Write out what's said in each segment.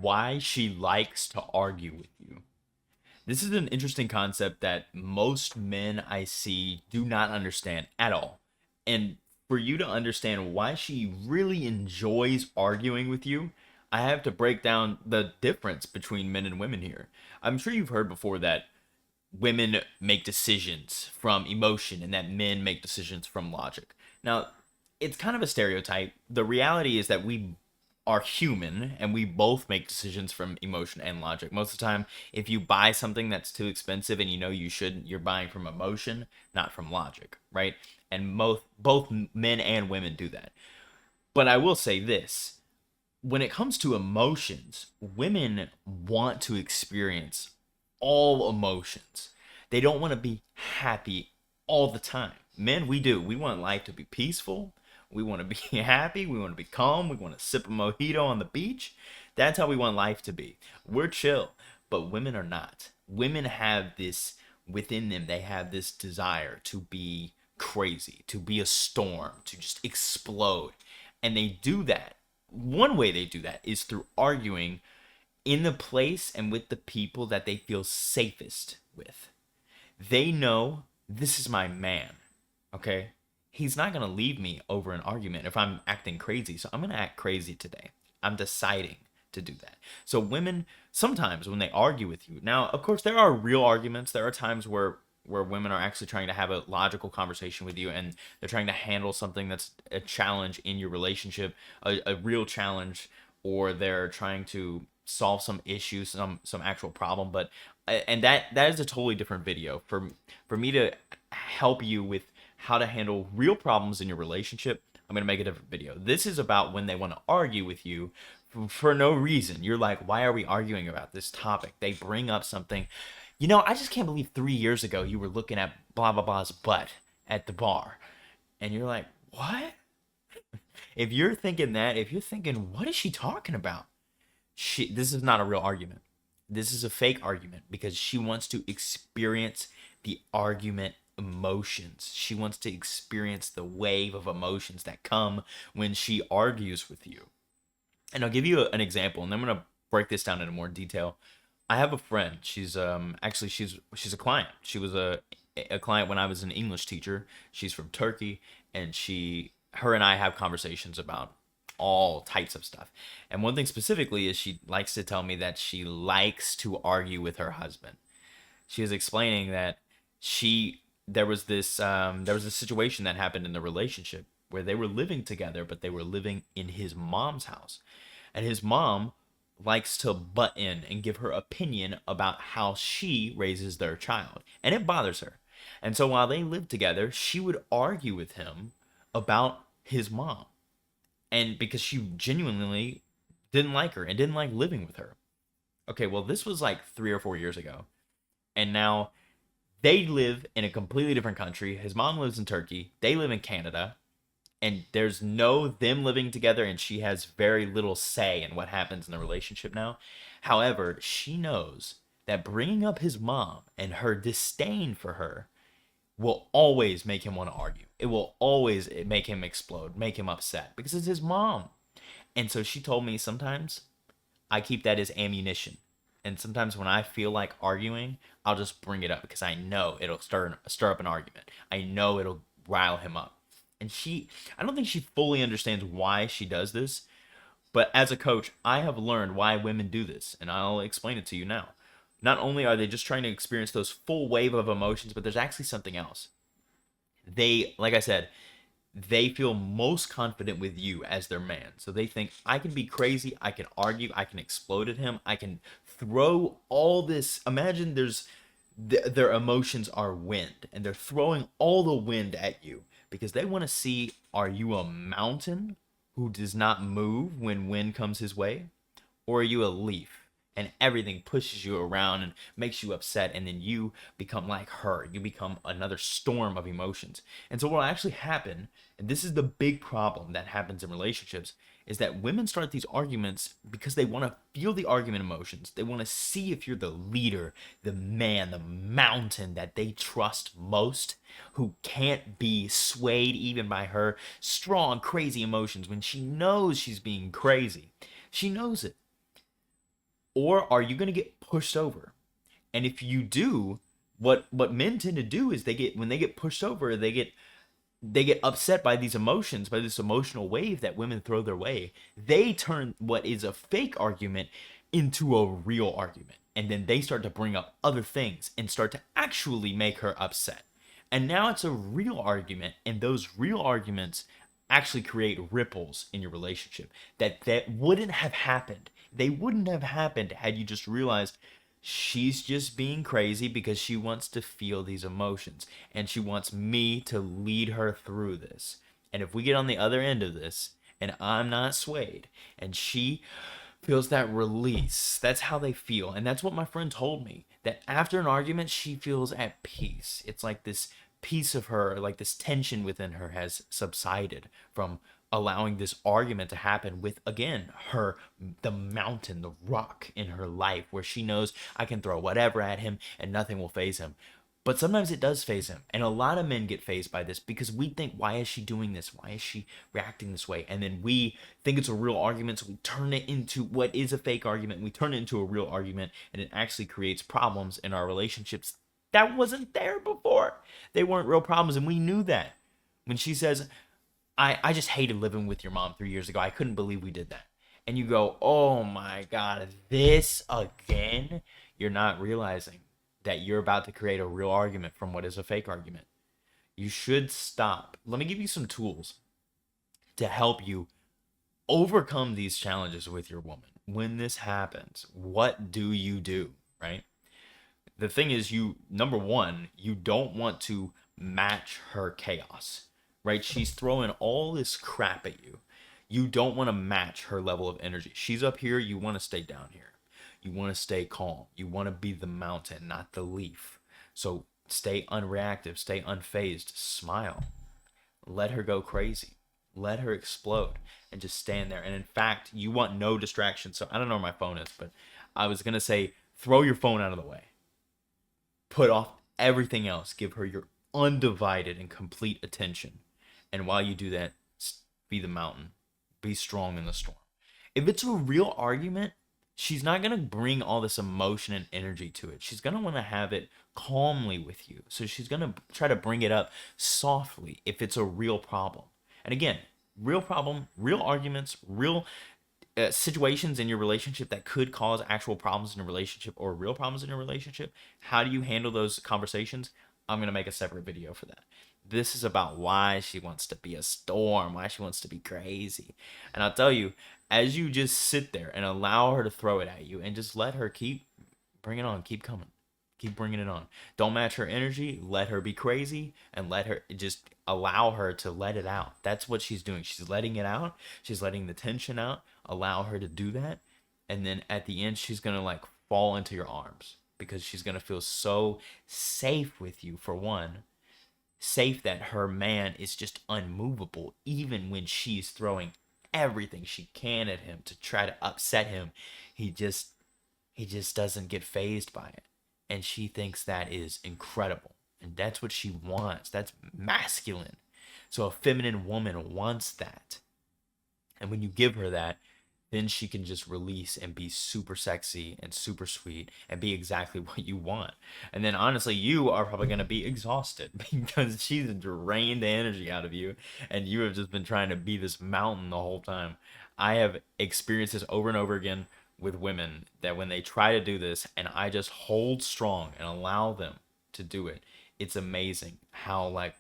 why she likes to argue with you. This is an interesting concept that most men I see do not understand at all. And for you to understand why she really enjoys arguing with you, I have to break down the difference between men and women here. I'm sure you've heard before that women make decisions from emotion and that men make decisions from logic. Now, it's kind of a stereotype. The reality is that we are human and we both make decisions from emotion and logic. Most of the time, if you buy something that's too expensive and you know you shouldn't, you're buying from emotion, not from logic, right? And both men and women do that. But I will say this, when it comes to emotions, women want to experience all emotions. They don't want to be happy all the time. Men, we do. We want life to be peaceful. We want to be happy. We want to be calm. We want to sip a mojito on the beach. That's how we want life to be. We're chill, but women are not. Women have this within them. They have this desire to be crazy, to be a storm, to just explode. And they do that. One way they do that is through arguing in the place and with the people that they feel safest with. They know this is my man, okay? He's not going to leave me over an argument if I'm acting crazy. So I'm going to act crazy today. I'm deciding to do that. So women, sometimes when they argue with you, now, of course, there are real arguments. There are times where women are actually trying to have a logical conversation with you and they're trying to handle something that's a challenge in your relationship, a real challenge, or they're trying to solve some issue, some actual problem. But and that is a totally different video for me to help you with how to handle real problems in your relationship. I'm going to make a different video. This is about when they want to argue with you for no reason. You're like, why are we arguing about this topic? They bring up something. I just can't believe 3 years ago you were looking at blah blah blah's butt at the bar. And you're like, what? If you're thinking that, if you're thinking, what is she talking about? This is not a real argument. This is a fake argument because she wants to experience the argument emotions. She wants to experience the wave of emotions that come when she argues with you. And I'll give you an example, and I'm going to break this down into more detail. I have a friend. She's actually she's a client. She was a client when I was an English teacher. She's from Turkey, and her and I have conversations about all types of stuff. And one thing specifically is she likes to tell me that she likes to argue with her husband. She was explaining that she there was a situation that happened in the relationship where they were living together, but they were living in his mom's house, and his mom likes to butt in and give her opinion about how she raises their child, and it bothers her. And so while they lived together, she would argue with him about his mom, and because she genuinely didn't like her and didn't like living with her. Okay, well, this was like 3 or 4 years ago, and now they live in a completely different country. His mom lives in Turkey. They live in Canada. And there's no them living together, and she has very little say in what happens in the relationship now. However, she knows that bringing up his mom and her disdain for her will always make him want to argue. It will always make him explode, make him upset because it's his mom. And so she told me sometimes I keep that as ammunition. And sometimes when I feel like arguing, I'll just bring it up because I know it'll stir up an argument. I know it'll rile him up. And I don't think she fully understands why she does this, but as a coach, I have learned why women do this, and I'll explain it to you now. Not only are they just trying to experience those full wave of emotions, but there's actually something else. Like I said, they feel most confident with you as their man. So they think, I can be crazy, I can argue, I can explode at him, I can throw all this. Imagine their emotions are wind, and they're throwing all the wind at you because they want to see, are you a mountain who does not move when wind comes his way? Or are you a leaf and everything pushes you around and makes you upset, and then you become like her? You become another storm of emotions. And so what will actually happen, and this is the big problem that happens in relationships, is that women start these arguments because they want to feel the argument emotions. They want to see if you're the leader, the man, the mountain that they trust most, who can't be swayed even by her strong, crazy emotions when she knows she's being crazy. She knows it. or are you going to get pushed over? And if you do, what men tend to do is when they get pushed over, they get upset by these emotions, by this emotional wave that women throw their way. They turn what is a fake argument into a real argument. And then they start to bring up other things and start to actually make her upset. And now it's a real argument, and those real arguments actually create ripples in your relationship that wouldn't have happened. They wouldn't have happened had you just realized she's just being crazy because she wants to feel these emotions and she wants me to lead her through this. And if we get on the other end of this and I'm not swayed and she feels that release, that's how they feel. And that's what my friend told me, that after an argument she feels at peace. It's like this piece of her, like this tension within her has subsided from allowing this argument to happen with, again, her, the mountain, the rock in her life, where she knows I can throw whatever at him and nothing will phase him. But sometimes it does phase him, and a lot of men get phased by this because we think, why is she doing this, why is she reacting this way? And then we think it's a real argument, so we turn it into what is a fake argument, and we turn it into a real argument, and it actually creates problems in our relationships that wasn't there before. They weren't real problems, and we knew that. When she says, I just hated living with your mom 3 years ago, I couldn't believe we did that. And you go, oh my God, this again? You're not realizing that you're about to create a real argument from what is a fake argument. You should stop. Let me give you some tools to help you overcome these challenges with your woman. When this happens, what do you do, right? The thing is, number one, you don't want to match her chaos, right? She's throwing all this crap at you. You don't want to match her level of energy. She's up here, you want to stay down here. You want to stay calm. You want to be the mountain, not the leaf. So stay unreactive, stay unfazed, smile. Let her go crazy. Let her explode and just stand there. And in fact, you want no distraction. So I don't know where my phone is, but I was going to say, throw your phone out of the way. Put off everything else. Give her your undivided and complete attention. And while you do that, be the mountain. Be strong in the storm. If it's a real argument, she's not going to bring all this emotion and energy to it. She's going to want to have it calmly with you. So she's going to try to bring it up softly if it's a real problem. And again, real problem, real arguments, real situations in your relationship that could cause actual problems in a relationship or real problems in a relationship. How do you handle those conversations? I'm going to make a separate video for that. This is about why she wants to be a storm, why she wants to be crazy. And I'll tell you, as you just sit there and allow her to throw it at you and just let her bring it on, keep coming, keep bringing it on. Don't match her energy, let her be crazy, and let her just allow her to let it out. That's what she's doing. She's letting it out. She's letting the tension out. Allow her to do that. And then at the end, she's going to like fall into your arms because she's going to feel so safe with you, for one. Safe that her man is just unmovable, even when she's throwing everything she can at him to try to upset him. He just doesn't get phased by it. And she thinks that is incredible. And that's what she wants. That's masculine. So a feminine woman wants that. And when you give her that, then she can just release and be super sexy and super sweet and be exactly what you want. And then honestly, you are probably going to be exhausted because she's drained the energy out of you and you have just been trying to be this mountain the whole time. I have experienced this over and over again with women, that when they try to do this and I just hold strong and allow them to do it, it's amazing how like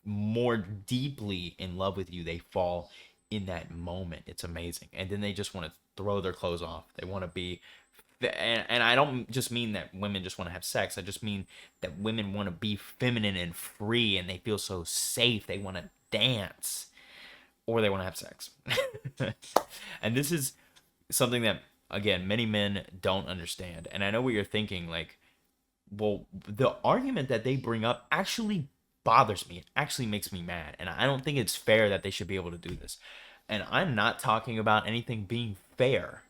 more deeply in love with you they fall in that moment. It's amazing. And then they just want to throw their clothes off. They want to be, and I don't just mean that women just want to have sex. I just mean that women want to be feminine and free and they feel so safe. They want to dance or they want to have sex. And this is something that, again, many men don't understand. And I know what you're thinking, like, well, the argument that they bring up actually bothers me. It actually makes me mad. And I don't think it's fair that they should be able to do this. And I'm not talking about anything being fair.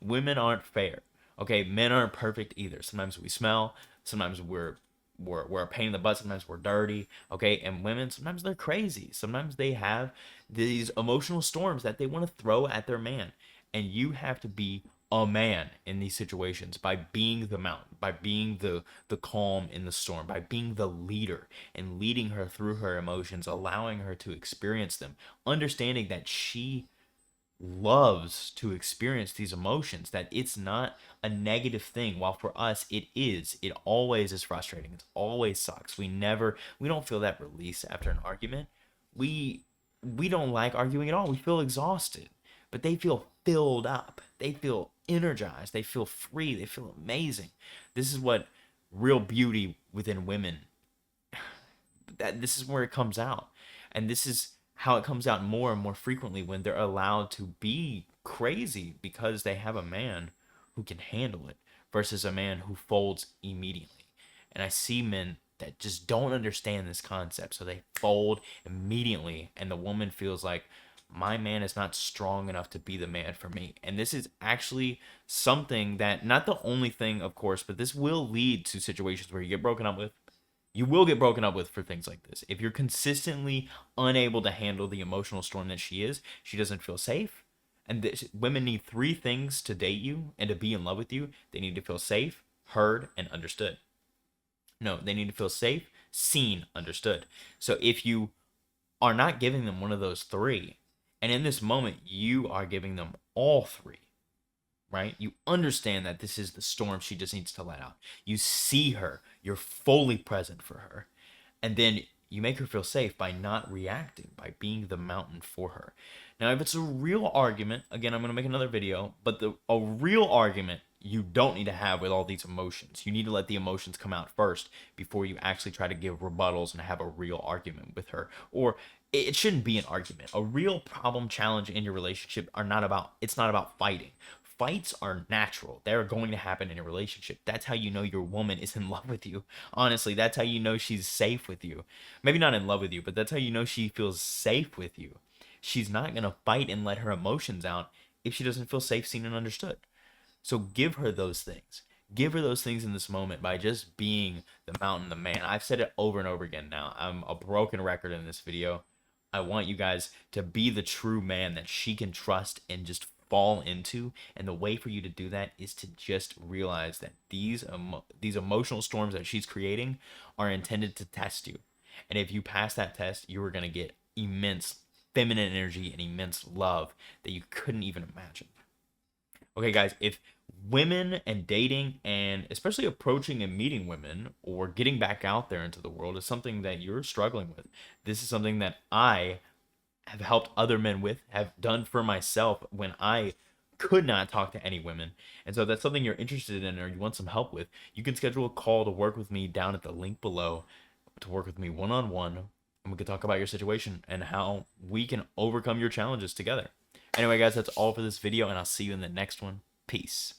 Women aren't fair. Okay, men aren't perfect either. Sometimes we smell. Sometimes we're a pain in the butt. Sometimes we're dirty. Okay, and women, sometimes they're crazy. Sometimes they have these emotional storms that they want to throw at their man. And you have to be a man in these situations by being the mountain, by being the calm in the storm, by being the leader and leading her through her emotions, allowing her to experience them, understanding that she loves to experience these emotions, that it's not a negative thing. While for us it always is frustrating, it always sucks. We don't feel that release after an argument. We don't like arguing at all. We feel exhausted, but they feel filled up, they feel energized, they feel free, they feel amazing. This is what real beauty within women, that this is where it comes out. And this is how it comes out more and more frequently when they're allowed to be crazy because they have a man who can handle it versus a man who folds immediately. And I see men that just don't understand this concept, so they fold immediately, and the woman feels like my man is not strong enough to be the man for me. And this is actually something that, not the only thing, of course, but this will lead to situations where you get broken up with. You will get broken up with for things like this. If you're consistently unable to handle the emotional storm that she is, she doesn't feel safe. And women need three things to date you and to be in love with you. They need to feel safe, heard, and understood. No, they need to feel safe, seen, understood. So if you are not giving them one of those three, and in this moment you are giving them all three, right? You understand that this is the storm she just needs to let out. You see her, you're fully present for her. And then you make her feel safe by not reacting, by being the mountain for her. Now, if it's a real argument, again, I'm going to make another video, but a real argument you don't need to have with all these emotions. You need to let the emotions come out first before you actually try to give rebuttals and have a real argument with her. Or it shouldn't be an argument. A real problem challenge in your relationship it's not about fighting. Fights are natural. They're going to happen in a relationship. That's how you know your woman is in love with you. Honestly, that's how you know she's safe with you. Maybe not in love with you, but that's how you know she feels safe with you. She's not going to fight and let her emotions out if she doesn't feel safe, seen, and understood. So give her those things. Give her those things in this moment by just being the mountain, the man. I've said it over and over again now. I'm a broken record in this video. I want you guys to be the true man that she can trust and just fall into. And the way for you to do that is to just realize that these emotional storms that she's creating are intended to test you. And if you pass that test, you are going to get immense feminine energy and immense love that you couldn't even imagine. Okay, guys, if women and dating and especially approaching and meeting women or getting back out there into the world is something that you're struggling with, this is something that I have helped other men with, have done for myself when I could not talk to any women. And so if that's something you're interested in or you want some help with, you can schedule a call to work with me down at the link below, to work with me one-on-one, and we can talk about your situation and how we can overcome your challenges together. Anyway, guys, that's all for this video, and I'll see you in the next one. Peace.